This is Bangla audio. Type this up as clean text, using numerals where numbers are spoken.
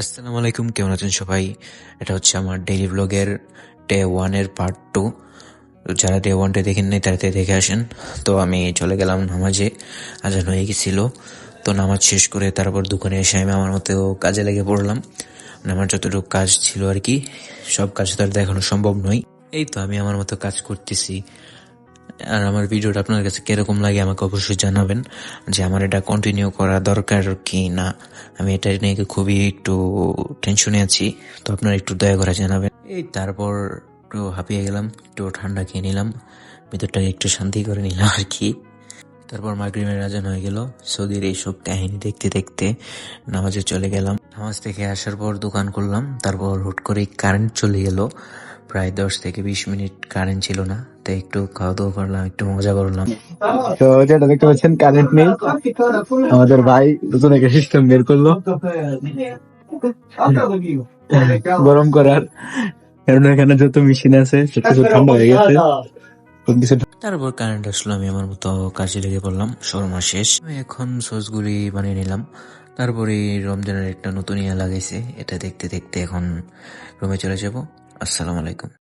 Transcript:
আসসালামু আলাইকুম, কেমন আছেন সবাই? এটা হচ্ছে আমার ডেইলি ব্লগের ডে 1 এর পার্ট 2। যারা ডে 1 দেখেন নাই তাড়াতাড়ি দেখে আসেন। তো আমি চলে গেলাম নামাজে, আজান হয়ে গেছিল। তো নামাজ শেষ করে তারপর দোকানে এসে আমি আমার মতো কাজে লেগে পড়লাম। আমার যতটুকু কাজ ছিল আর কি, সব কাজ তো আর দেখানো সম্ভব নয়। এই তো আমি আমার মতো কাজ করতেছি। আর আমার ভিডিওটা আপনার কাছে কিরকম লাগে আমাকে অবশ্যই জানাবেন, যে আমার এটা কন্টিনিউ করা দরকার কি না। আমি এটা নিয়ে খুবই একটু টেনশনে আছি, তো আপনারা একটু দয়া করে জানাবেন। এই তারপর একটু হাঁপিয়ে গেলাম, একটু ঠান্ডা খেয়ে নিলাম, ভিতরটাকে একটু শান্তি করে নিলাম আর কি। তারপর মাগরিবের আজান হয়ে গেল। সৌদির এইসব কাহিনী দেখতে দেখতে নামাজে চলে গেলাম। নামাজ থেকে আসার পর দোকান করলাম, তারপর হুট করে কারেন্ট চলে গেল। প্রায় 10 থেকে 20 মিনিট কারেন্ট ছিল না, তাই একটু খাওয়া দাওয়া করলাম, একটু মজা করলাম। তো যেটা দেখতে পাচ্ছেন কারেন্ট নেই, আমাদের ভাই নতুন একটা সিস্টেম বের করলো গরম করার। কারণ এখানে যত মেশিন আছে সবকিছু ঠান্ডা হয়ে গেছে, সবকিছু তারপর কারেন্ট আসলো, আমি আমার মতো কাজে লেগে পড়লাম। শর্মা শেষ, আমি এখন সসগুলি বানিয়ে নিলাম। তারপরে রমজানের একটা নতুন ইয়া লাগাইছে, এটা দেখতে দেখতে এখন রুমে চলে যাব। আসসালামু আলাইকুম।